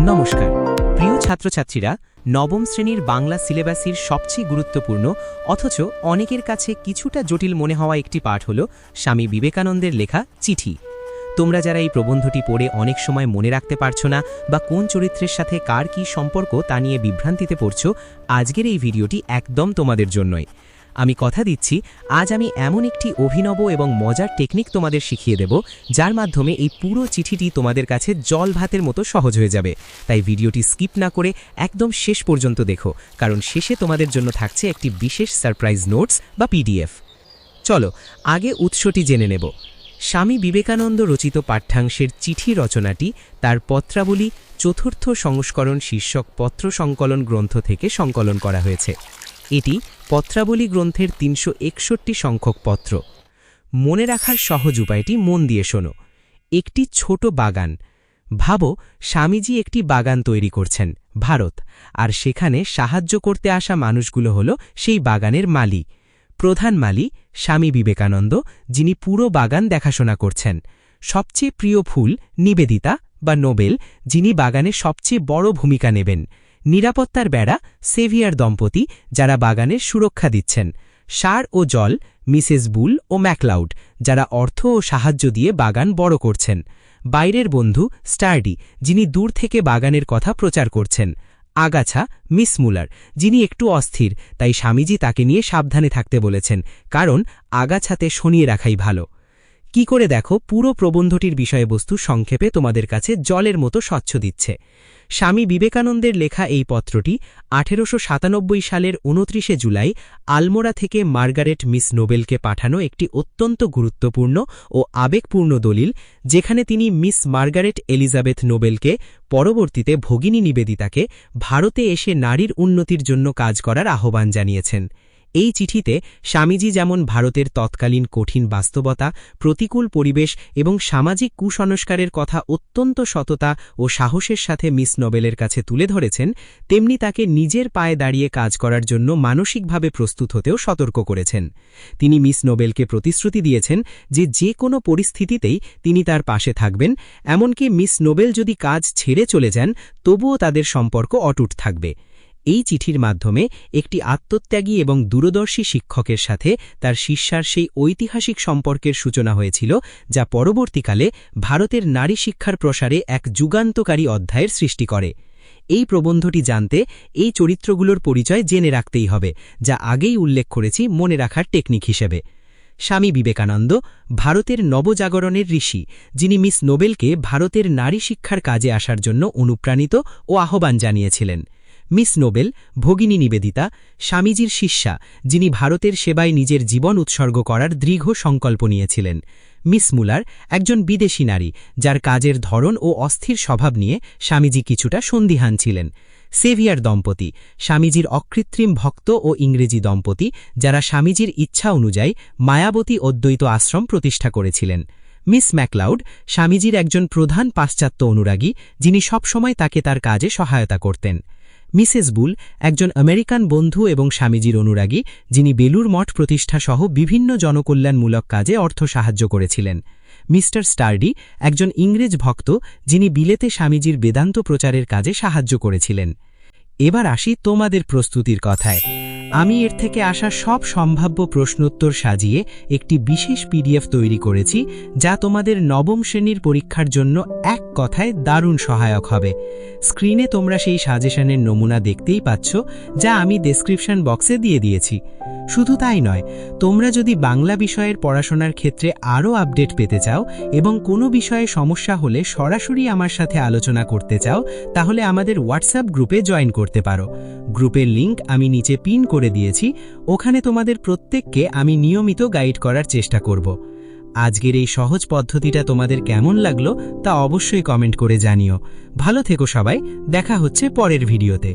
নমস্কার প্রিয় ছাত্রছাত্রীরা, নবম শ্রেণীর বাংলা সিলেবাসের সবচেয়ে গুরুত্বপূর্ণ অথচ অনেকের কাছে কিছুটা জটিল মনে হওয়া একটি পাঠ হল স্বামী বিবেকানন্দের লেখা চিঠি। তোমরা যারা এই প্রবন্ধটি পড়ে অনেক সময় মনে রাখতে পারছো না বা কোন চরিত্রের সাথে কার কী সম্পর্ক তা নিয়ে বিভ্রান্তিতে পড়ছো, আজকের এই ভিডিওটি একদম তোমাদের জন্যই। আমি কথা দিচ্ছি, আজ আমি এমন একটি অভিনব এবং মজার টেকনিক তোমাদের শিখিয়ে দেব যার মাধ্যমে এই পুরো চিঠিটি তোমাদের কাছে জল ভাতের মতো সহজ হয়ে যাবে। তাই ভিডিওটি স্কিপ না করে একদম শেষ পর্যন্ত দেখো, কারণ শেষে তোমাদের জন্য থাকছে একটি বিশেষ সারপ্রাইজ নোটস বা পিডিএফ। চলো আগে উৎসটি জেনে নেব। স্বামী বিবেকানন্দ রচিত পাঠ্যাংশের চিঠি রচনাটি তার পত্রাবলী চতুর্থ সংস্করণ শীর্ষক পত্র সংকলন গ্রন্থ থেকে সংকলন করা হয়েছে। এটি পত্রাবলী গ্রন্থের ৩৬১ সংখ্যক পত্র। মনে রাখার সহজ উপায়টি মন দিয়ে শোনো। একটি ছোট বাগান। ভাবো, স্বামীজি একটি বাগান তৈরি করছেন ভারত, আর সেখানে সাহায্য করতে আসা মানুষগুলো হল সেই বাগানের মালি। প্রধান মালি স্বামী বিবেকানন্দ, যিনি পুরো বাগান দেখাশোনা করছেন। সবচেয়ে প্রিয় ফুল নিবেদিতা বা নোবেল, যিনি বাগানে সবচেয়ে বড় ভূমিকা নেবেন। নিরাপত্তার বেড়া সেভিয়ার দম্পতি, যারা বাগানের সুরক্ষা দিচ্ছেন। সার ও জল মিসেস বুল ও ম্যাকলাউড, যারা অর্থ ও সাহায্য দিয়ে বাগান বড় করছেন। বাইরের বন্ধু স্টার্ডি, যিনি দূর থেকে বাগানের কথা প্রচার করছেন। আগাছা মিস মুলার, যিনি একটু অস্থির, তাই স্বামীজি তাকে নিয়ে সাবধানে থাকতে বলেছেন, কারণ আগাছাতে শনিয়ে রাখাই ভালো। কি করে দেখো, পুরো প্রবন্ধটির বিষয়বস্তু সংক্ষেপে তোমাদের কাছে জলের মতো স্বচ্ছ দিচ্ছে। স্বামী বিবেকানন্দের লেখা এই পত্রটি ১৮৯৭ সালের ২৯ জুলাই আলমোড়া থেকে মার্গারেট মিস নোবেলকে পাঠানো একটি অত্যন্ত গুরুত্বপূর্ণ ও আবেগপূর্ণ দলিল, যেখানে তিনি মিস মার্গারেট এলিজাবেথ নোবেলকে, পরবর্তীতে ভগিনী নিবেদিতাকে, ভারতে এসে নারীর উন্নতির জন্য কাজ করার আহ্বান জানিয়েছেন। এই চিঠিতে স্বামীজি যেমন ভারতের তৎকালীন কঠিন বাস্তবতা, প্রতিকূল পরিবেশ এবং সামাজিক কুসংস্কারের কথা অত্যন্ত সততা ও সাহসের সাথে মিস নোবেলের কাছে তুলে ধরেছেন, তেমনি তাকে নিজের পায়ে দাঁড়িয়ে কাজ করার জন্য মানসিকভাবে প্রস্তুত হতেও সতর্ক করেছেন। তিনি মিস নোবেলকে প্রতিশ্রুতি দিয়েছেন যে কোনো পরিস্থিতিতেই তিনি তার পাশে থাকবেন, এমনকি মিস নোবেল যদি কাজ ছেড়ে চলে যান তবুও তাদের সম্পর্ক অটুট থাকবে। এই চিঠির মাধ্যমে একটি আত্মত্যাগী এবং দূরদর্শী শিক্ষকের সাথে তার শিষ্যার সেই ঐতিহাসিক সম্পর্কের সূচনা হয়েছিল, যা পরবর্তীকালে ভারতের নারী শিক্ষার প্রসারে এক যুগান্তকারী অধ্যায়ের সৃষ্টি করে। এই প্রবন্ধটি জানতে এই চরিত্রগুলোর পরিচয় জেনে রাখতেই হবে, যা আগেই উল্লেখ করেছি মনে রাখার টেকনিক হিসেবে। স্বামী বিবেকানন্দ ভারতের নবজাগরণের ঋষি, যিনি মিস নোবেলকে ভারতের নারী শিক্ষার কাজে আসার জন্য অনুপ্রাণিত ও আহ্বান জানিয়েছিলেন। মিস নোবেল ভগিনী নিবেদিতা স্বামীজির শিষ্যা, যিনি ভারতের সেবায় নিজের জীবন উৎসর্গ করার দৃঢ় সংকল্প নিয়েছিলেন। মিস মুলার একজন বিদেশী নারী, যার কাজের ধরন ও অস্থির স্বভাব নিয়ে স্বামীজি কিছুটা সন্দিহান ছিলেন। সেভিয়ার দম্পতি স্বামীজির অকৃত্রিম ভক্ত ও ইংরেজি দম্পতি, যারা স্বামীজির ইচ্ছা অনুযায়ী মায়াবতী অদ্বৈত আশ্রম প্রতিষ্ঠা করেছিলেন। মিস ম্যাকলাউড স্বামীজির একজন প্রধান পাশ্চাত্য অনুরাগী, যিনি সবসময় তাকে তার কাজে সহায়তা করতেন। মিসেস বুল একজন আমেরিকান বন্ধু এবং স্বামীজির অনুরাগী, যিনি বেলুর মঠ প্রতিষ্ঠা সহ বিভিন্ন জনকল্যাণমূলক কাজে অর্থ সাহায্য করেছিলেন। মিস্টার স্টার্ডি একজন ইংরেজ ভক্ত, যিনি বিলেতে স্বামীজির বেদান্ত প্রচারের কাজে সাহায্য করেছিলেন। এবার আসি তোমাদের প্রস্তুতির কথায়। আমি এর থেকে আসা সব সম্ভাব্য প্রশ্নোত্তর সাজিয়ে একটি বিশেষ পিডিএফ তৈরি করেছি, যা তোমাদের নবম শ্রেণীর পরীক্ষার জন্য এক কথায় দারুণ সহায়ক হবে। স্ক্রিনে তোমরা সেই সাজেশনের নমুনা দেখতেই পাচ্ছ, যা আমি ডেসক্রিপশন বক্সে দিয়ে দিয়েছি। শুধু তাই নয়, তোমরা যদি বাংলা বিষয়ের পড়াশোনার ক্ষেত্রে আরও আপডেট পেতে চাও এবং কোনো বিষয়ে সমস্যা হলে সরাসরি আমার সাথে আলোচনা করতে চাও, তাহলে আমাদের হোয়াটসঅ্যাপ গ্রুপে জয়েন করতে পারো। গ্রুপের লিংক আমি নিচে পিন করে দিয়েছি। ওখানে তোমাদের প্রত্যেককে আমি নিয়মিত গাইড করার চেষ্টা করব। আজকের এই সহজ পদ্ধতিটা তোমাদের কেমন লাগলো তা অবশ্যই কমেন্ট করে জানিও। ভালো থেকো সবাই, দেখা হচ্ছে পরের ভিডিওতে।